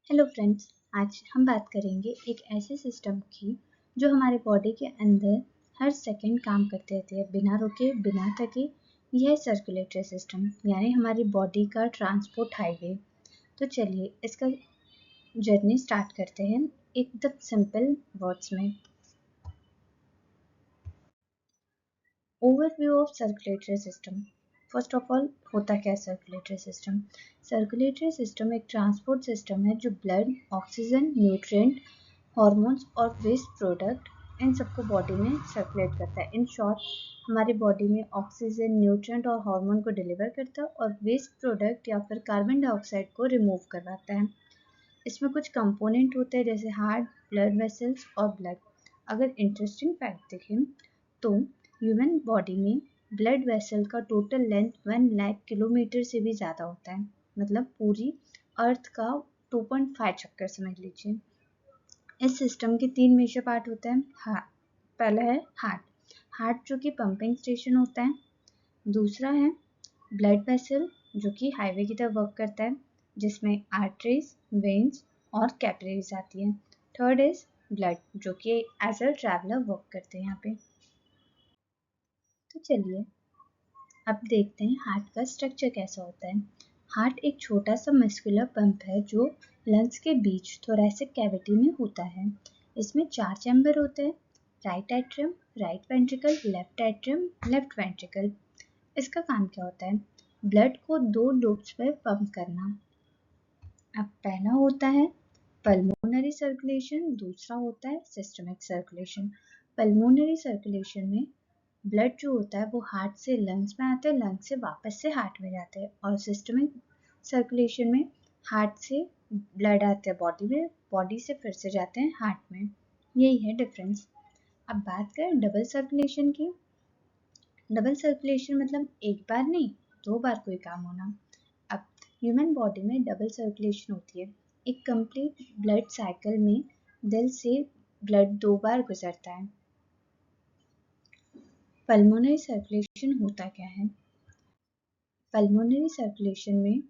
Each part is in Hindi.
हेलो फ्रेंड्स, आज हम बात करेंगे एक ऐसे सिस्टम की जो हमारे बॉडी के अंदर हर सेकंड काम करते रहती है बिना रुके बिना थके। यह सर्कुलेटरी सिस्टम यानी हमारी बॉडी का ट्रांसपोर्ट हाईवे। तो चलिए इसका जर्नी स्टार्ट करते हैं एकदम सिंपल वर्ड्स में। Overview of circulatory system. First of all होता क्या है सर्कुलेटरी सिस्टम? सर्कुलेटरी सिस्टम एक ट्रांसपोर्ट सिस्टम है जो ब्लड, ऑक्सीजन, न्यूट्रिएंट, हॉर्मोन्स और वेस्ट प्रोडक्ट इन सबको बॉडी में सर्कुलेट करता है। इन शॉर्ट हमारी बॉडी में ऑक्सीजन, न्यूट्रिएंट और हार्मोन को डिलीवर करता है और वेस्ट प्रोडक्ट या फिर कार्बन डाइऑक्साइड को रिमूव करवाता है। इसमें कुछ कंपोनेंट होते हैं जैसे हार्ट, ब्लड वेसल्स और ब्लड। अगर इंटरेस्टिंग फैक्ट देखें तो ह्यूमन बॉडी में ब्लड वेसल का टोटल लेंथ 1 लाख किलोमीटर से भी ज़्यादा होता है, मतलब पूरी अर्थ का 2.5 चक्कर समझ लीजिए। इस सिस्टम के 3 मेजर पार्ट होते हैं। पहला है हार्ट जो कि पंपिंग स्टेशन होता है। दूसरा है ब्लड वेसल जो कि हाईवे की तरह वर्क करता है, जिसमें आर्टरीज, वेन्स और कैपिलरीज आती है। थर्ड इज ब्लड जो कि एज अ ट्रैवलर वर्क करते हैं यहाँ पे। तो चलिए अब देखते हैं हार्ट का स्ट्रक्चर कैसा होता है। हार्ट एक छोटा सा मस्कुलर पंप है जो लंग्स के बीच थोरैसिक कैविटी में होता है। इसमें 4 चैम्बर होते हैं, right atrium, right ventricle, left atrium, left ventricle. इसका काम क्या होता है? ब्लड को 2 लूप्स में पंप करना। अब पहला होता है पल्मोनरी सर्कुलेशन, दूसरा होता है सिस्टमिक सर्कुलेशन। पल्मोनरी सर्कुलेशन में ब्लड जो होता है वो हार्ट से लंग्स में आता है, लंग्स से वापस से हार्ट में जाता है। और सिस्टमिक सर्कुलेशन में हार्ट से ब्लड आता है बॉडी में, बॉडी से फिर से जाते हैं हार्ट में। यही है डिफरेंस। अब बात करें डबल सर्कुलेशन की। डबल सर्कुलेशन मतलब एक बार नहीं, 2 बार कोई काम होना। अब ह्यूमन बॉडी में डबल सर्कुलेशन होती है। एक कंप्लीट ब्लड साइकिल में दिल से ब्लड 2 बार गुजरता है। पल्मोनरी सर्कुलेशन होता क्या है? पल्मोनरी सर्कुलेशन में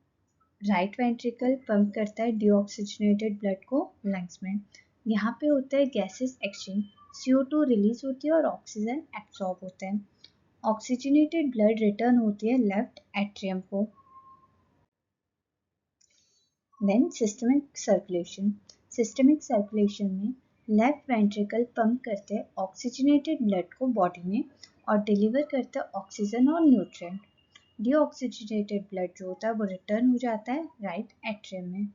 राइट वेंट्रिकल पंप करता है डीऑक्सीजनेटेड ब्लड को लंग्स में। यहाँ पे होता है गैसेस एक्सचेंज, CO2 रिलीज होती है और ऑक्सीजन एब्सॉर्ब होता है। ऑक्सीजनेटेड ब्लड रिटर्न होती है लेफ्ट एट्रियम को। Then systemic circulation. Systemic circulation में लेफ्ट वेंट्रिकल पंप करते हैं ऑक्सीजनेटेड ब्लड को बॉडी में और डिलीवर करते हैं ऑक्सीजन और न्यूट्रिएंट। डीऑक्सीजनेटेड ब्लड जो होता है वो रिटर्न हो जाता है राइट एट्रियम में।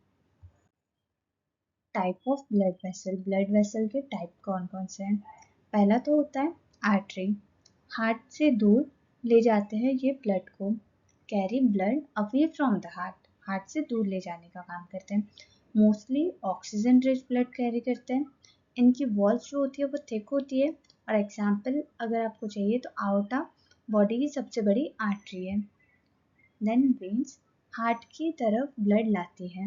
टाइप ऑफ ब्लड वेसल के टाइप कौन कौन से हैं? पहला तो होता है आर्टरी, हार्ट से दूर ले जाते हैं ये ब्लड को। Carry blood away from the heart, heart से दूर ले जाने का काम करते हैं। Mostly oxygen rich blood carry करते हैं। इनकी वॉल्स जो होती है वो थिक होती है। और एग्जाम्पल अगर आपको चाहिए तो आउटा बॉडी की सबसे बड़ी आर्टरी है। देन वेन्स हार्ट की तरफ ब्लड लाती है,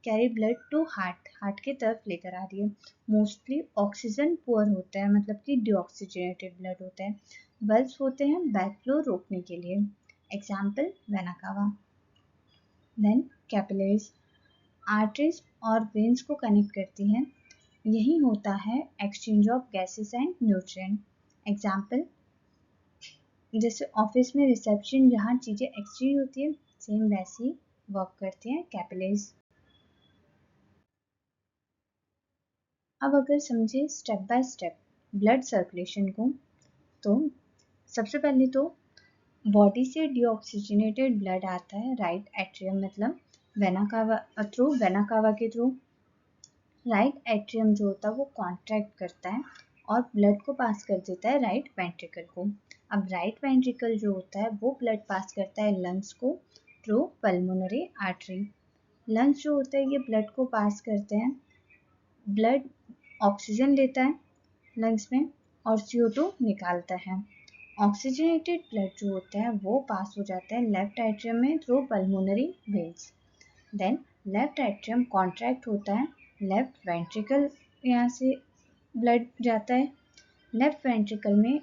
carry blood to heart, heart की तरफ लेकर आ रही है। मोस्टली ऑक्सीजन पुअर होता है, मतलब कि डीऑक्सीजनेटेड ब्लड होता है। बल्ब्स होते हैं बैक फ्लो रोकने के लिए। Example vena cava. Then capillaries arteries और वेन्स को कनेक्ट करती हैं। यही होता है exchange of gases and nutrient. Example जैसे ऑफिस में रिसेप्शन जहाँ चीज़ें एक्सचेंज होती है, सेम वैसी वर्क करती हैं कैपिलरीज। अब अगर समझे step by step blood circulation को, तो सबसे पहले तो बॉडी से डीऑक्सीजनेटेड ब्लड आता है राइट एट्रियम, मतलब वेना कावा के थ्रू। राइट एट्रियम जो होता है वो कॉन्ट्रैक्ट करता है और ब्लड को पास कर देता है राइट वेंट्रिकल को। अब राइट वेंट्रिकल जो होता है वो ब्लड पास करता है लंग्स को थ्रू पल्मोनरी आर्टरी। लंग्स जो होता है ये ब्लड को पास करते हैं, ब्लड ऑक्सीजन लेता है लंग्स में और CO2 निकालता है। ऑक्सीजनेटेड ब्लड जो होता है वो पास हो जाता है लेफ्ट एट्रियम में through pulmonary veins. Then left atrium contract होता है, लेफ्ट वेंट्रिकल यहाँ से ब्लड जाता है, लेफ्ट वेंट्रिकल में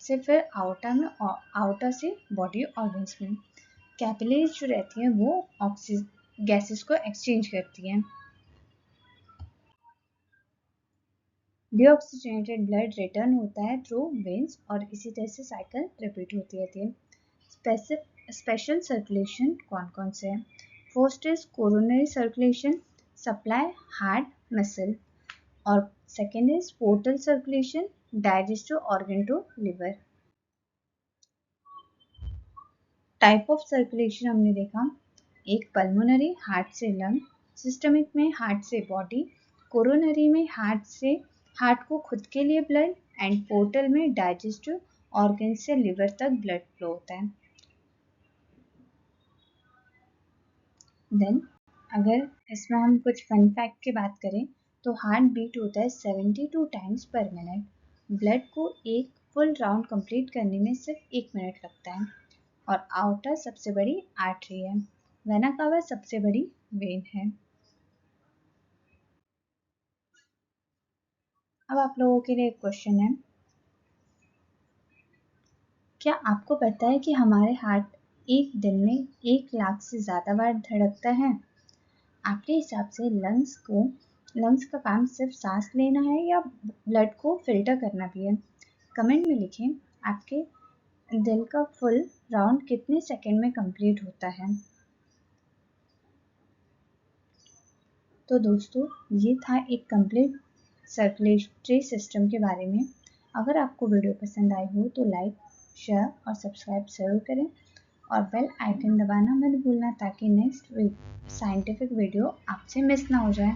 से फिर आउटा में, आउटा से बॉडी ऑर्गन्स में। कैपिलरीज जो रहती हैं वो गैसेस को एक्सचेंज करती हैं। डीऑक्सीजनेटेड ब्लड रिटर्न होता है थ्रू वेन्स और इसी तरह से साइकिल रिपीट होती रहती है। स्पेशल सर्कुलेशन कौन कौन से हैं? First is coronary circulation, supply heart muscle, और second is portal circulation, digestive organ to liver. Type of circulation हमने देखा, एक पल्मोनरी हार्ट से लंग, सिस्टमिक में हार्ट से बॉडी, कोरोनरी में हार्ट को खुद के लिए ब्लड, एंड पोर्टल में डाइजेस्टिव ऑर्गन से लिवर तक ब्लड फ्लो होता है। देन अगर इसमें हम कुछ फन फैक्ट की बात करें तो हार्ट बीट होता है 72 टाइम्स पर मिनट। ब्लड को एक फुल राउंड कंप्लीट करने में सिर्फ 1 मिनट लगता है। और आउटर सबसे बड़ी आर्टरी है, वेना कावा सबसे बड़ी वेन है। अब आप लोगों के लिए एक क्वेश्चन है, क्या आपको पता है कि हमारे हार्ट एक दिन में 1 लाख से ज़्यादा बार धड़कता है? आपके हिसाब से लंग्स का काम सिर्फ सांस लेना है या ब्लड को फिल्टर करना भी है? कमेंट में लिखें आपके दिल का फुल राउंड कितने सेकंड में कंप्लीट होता है। तो दोस्तों ये था एक कंप्लीट सर्कुलेटरी सिस्टम के बारे में। अगर आपको वीडियो पसंद आई हो तो लाइक, शेयर और सब्सक्राइब जरूर करें और बेल आइकन दबाना मत भूलना ताकि नेक्स्ट साइंटिफिक वीडियो आपसे मिस ना हो जाए।